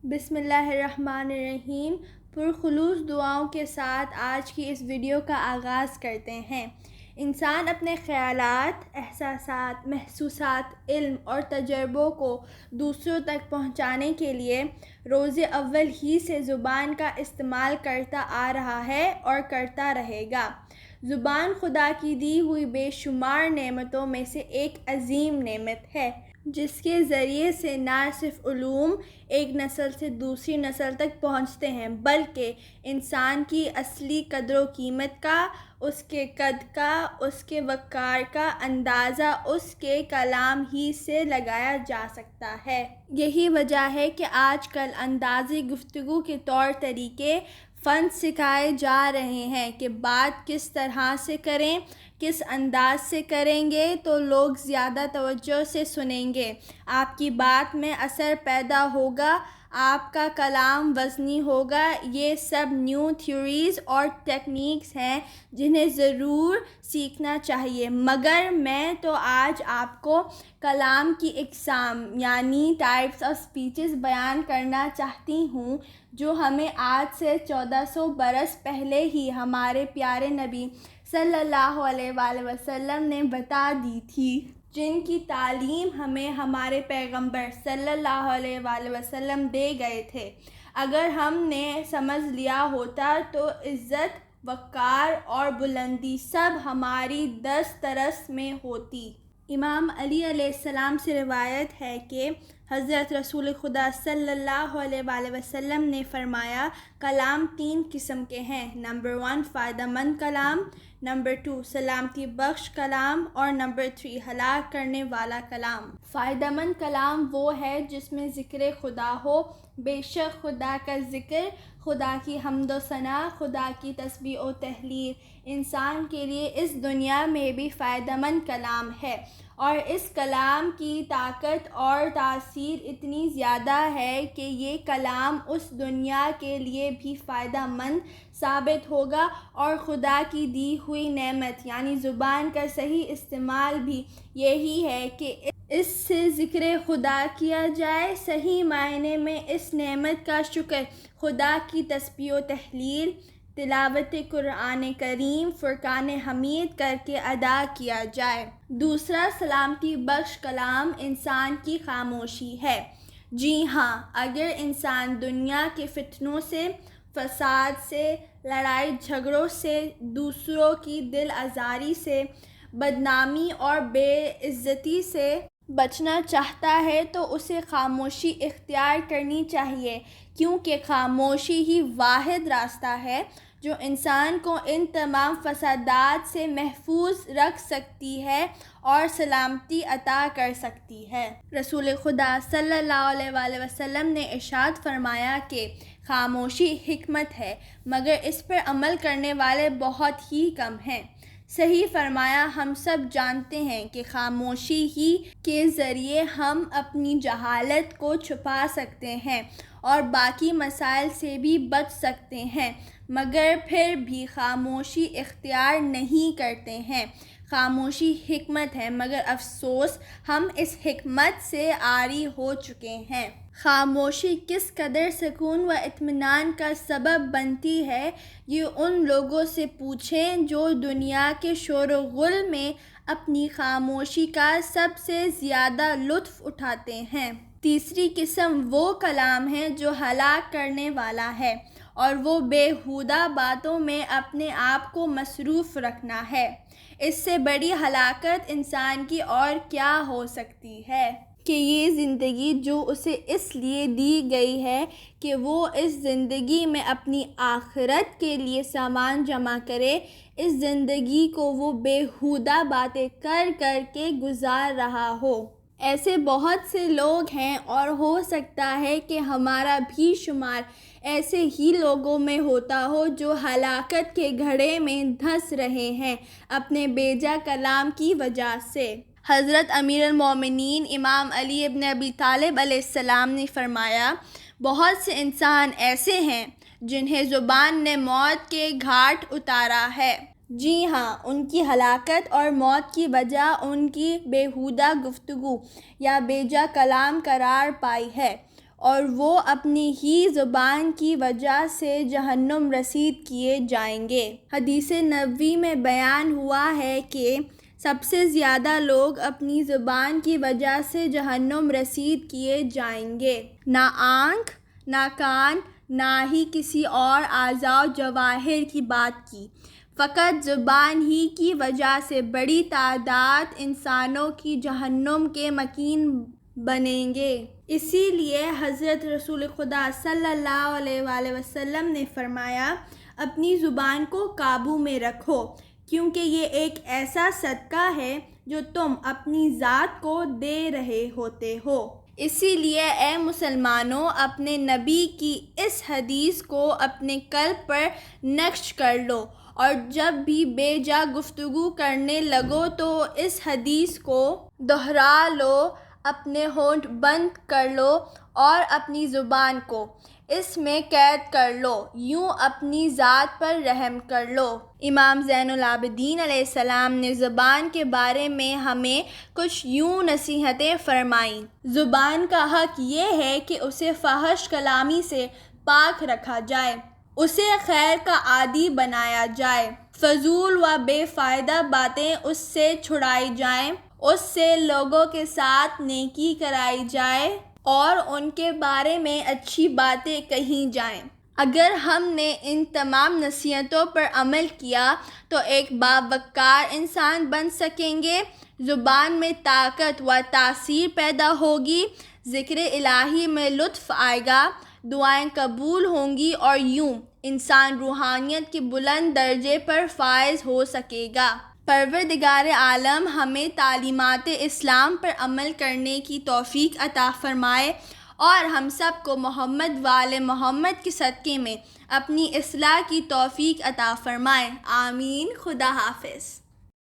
بسم اللہ الرحمن الرحیم۔ پرخلوص دعاؤں کے ساتھ آج کی اس ویڈیو کا آغاز کرتے ہیں۔ انسان اپنے خیالات، احساسات، محسوسات، علم اور تجربوں کو دوسروں تک پہنچانے کے لیے روز اول ہی سے زبان کا استعمال کرتا آ رہا ہے اور کرتا رہے گا۔ زبان خدا کی دی ہوئی بے شمار نعمتوں میں سے ایک عظیم نعمت ہے، جس کے ذریعے سے نہ صرف علوم ایک نسل سے دوسری نسل تک پہنچتے ہیں، بلکہ انسان کی اصلی قدر و قیمت کا، اس کے قد کا، اس کے وقار کا اندازہ اس کے کلام ہی سے لگایا جا سکتا ہے۔ یہی وجہ ہے کہ آج کل اندازِ گفتگو کے طور طریقے، فن سکھائے جا رہے ہیں کہ بات کس طرح سے کریں، کس انداز سے کریں گے تو لوگ زیادہ توجہ سے سنیں گے، آپ کی بات میں اثر پیدا ہوگا، آپ کا کلام وزنی ہوگا۔ یہ سب نیو تھیوریز اور ٹیکنیکس ہیں جنہیں ضرور سیکھنا چاہیے، مگر میں تو آج آپ کو کلام کی اقسام یعنی ٹائپس آف سپیچز بیان کرنا چاہتی ہوں، جو ہمیں آج سے 1400 برس پہلے ہی ہمارے پیارے نبی صلی اللہ علیہ وآلہ وسلم نے بتا دی تھی، جن کی تعلیم ہمیں ہمارے پیغمبر صلی اللہ علیہ وآلہ وسلم دے گئے تھے۔ اگر ہم نے سمجھ لیا ہوتا تو عزت، وقار اور بلندی سب ہماری دسترس میں ہوتی۔ امام علی علیہ السلام سے روایت ہے کہ حضرت رسول خدا صلی اللہ علیہ وآلہ وسلم نے فرمایا، کلام 3 قسم کے ہیں۔ نمبر 1 فائدہ مند کلام، نمبر 2 سلامتی بخش کلام اور نمبر 3 ہلاک کرنے والا کلام۔ فائدہ مند کلام وہ ہے جس میں ذکر خدا ہو، بے شک خدا کا ذکر، خدا کی حمد و ثنا، خدا کی تسبیح و تہلیل انسان کے لیے اس دنیا میں بھی فائدہ مند کلام ہے، اور اس کلام کی طاقت اور تاثیر اتنی زیادہ ہے کہ یہ کلام اس دنیا کے لیے بھی فائدہ مند ثابت ہوگا، اور خدا کی دی ہوئی نعمت یعنی زبان کا صحیح استعمال بھی یہی ہے کہ اس سے ذکر خدا کیا جائے، صحیح معنی میں اس نعمت کا شکر، خدا کی تسبیح و تہلیل، تلاوت قرآن کریم، فرقان حمید کر کے ادا کیا جائے۔ دوسرا سلامتی بخش کلام انسان کی خاموشی ہے۔ جی ہاں، اگر انسان دنیا کے فتنوں سے، فساد سے، لڑائی جھگڑوں سے، دوسروں کی دل آزاری سے، بدنامی اور بے عزتی سے بچنا چاہتا ہے تو اسے خاموشی اختیار کرنی چاہیے، کیونکہ خاموشی ہی واحد راستہ ہے جو انسان کو ان تمام فسادات سے محفوظ رکھ سکتی ہے اور سلامتی عطا کر سکتی ہے۔ رسول خدا صلی اللہ علیہ وآلہ وسلم نے ارشاد فرمایا کہ خاموشی حکمت ہے، مگر اس پر عمل کرنے والے بہت ہی کم ہیں۔ صحیح فرمایا۔ ہم سب جانتے ہیں کہ خاموشی ہی کے ذریعے ہم اپنی جہالت کو چھپا سکتے ہیں اور باقی مسائل سے بھی بچ سکتے ہیں، مگر پھر بھی خاموشی اختیار نہیں کرتے ہیں۔ خاموشی حکمت ہے، مگر افسوس ہم اس حکمت سے عاری ہو چکے ہیں۔ خاموشی کس قدر سکون و اطمینان کا سبب بنتی ہے، یہ ان لوگوں سے پوچھیں جو دنیا کے شور و غل میں اپنی خاموشی کا سب سے زیادہ لطف اٹھاتے ہیں۔ تیسری قسم وہ کلام ہے جو ہلاک کرنے والا ہے، اور وہ بیہودہ باتوں میں اپنے آپ کو مصروف رکھنا ہے۔ اس سے بڑی ہلاکت انسان کی اور کیا ہو سکتی ہے کہ یہ زندگی جو اسے اس لیے دی گئی ہے کہ وہ اس زندگی میں اپنی آخرت کے لیے سامان جمع کرے، اس زندگی کو وہ بیہودہ باتیں کر کر کے گزار رہا ہو۔ ایسے بہت سے لوگ ہیں، اور ہو سکتا ہے کہ ہمارا بھی شمار ایسے ہی لوگوں میں ہوتا ہو جو ہلاکت کے گڑھے میں دھنس رہے ہیں اپنے بیجا کلام کی وجہ سے۔ حضرت امیر المومنین امام علی ابن ابی طالب علیہ السلام نے فرمایا، بہت سے انسان ایسے ہیں جنہیں زبان نے موت کے گھاٹ اتارا ہے۔ جی ہاں، ان کی ہلاکت اور موت کی وجہ ان کی بیہودہ گفتگو یا بیجا کلام قرار پائی ہے۔ اور وہ اپنی ہی زبان کی وجہ سے جہنم رسید کیے جائیں گے۔ حدیث نبوی میں بیان ہوا ہے کہ سب سے زیادہ لوگ اپنی زبان کی وجہ سے جہنم رسید کیے جائیں گے۔ نہ آنکھ، نہ کان، نہ ہی کسی اور اعضاء و جواہر کی بات کی، فقط زبان ہی کی وجہ سے بڑی تعداد انسانوں کی جہنم کے مکین بنیں گے۔ اسی لیے حضرت رسول خدا صلی اللہ علیہ وآلہ وسلم نے فرمایا، اپنی زبان کو قابو میں رکھو، کیونکہ یہ ایک ایسا صدقہ ہے جو تم اپنی ذات کو دے رہے ہوتے ہو۔ اسی لیے اے مسلمانوں، اپنے نبی کی اس حدیث کو اپنے قلب پر نقش کر لو، اور جب بھی بے جا گفتگو کرنے لگو تو اس حدیث کو دہرا لو، اپنے ہونٹ بند کر لو اور اپنی زبان کو اس میں قید کر لو، یوں اپنی ذات پر رحم کر لو۔ امام زین العابدین علیہ السلام نے زبان کے بارے میں ہمیں کچھ یوں نصیحتیں فرمائیں۔ زبان کا حق یہ ہے کہ اسے فحش کلامی سے پاک رکھا جائے، اسے خیر کا عادی بنایا جائے، فضول و بے فائدہ باتیں اس سے چھڑائی جائیں، اس سے لوگوں کے ساتھ نیکی کرائی جائے اور ان کے بارے میں اچھی باتیں کہی جائیں۔ اگر ہم نے ان تمام نصیحتوں پر عمل کیا تو ایک باوقار انسان بن سکیں گے، زبان میں طاقت و تاثیر پیدا ہوگی، ذکر الہی میں لطف آئے گا، دعائیں قبول ہوں گی اور یوں انسان روحانیت کے بلند درجے پر فائز ہو سکے گا۔ پروردگار عالم ہمیں تعلیمات اسلام پر عمل کرنے کی توفیق عطا فرمائے اور ہم سب کو محمد و آل محمد کے صدقے میں اپنی اصلاح کی توفیق عطا فرمائے۔ آمین۔ خدا حافظ۔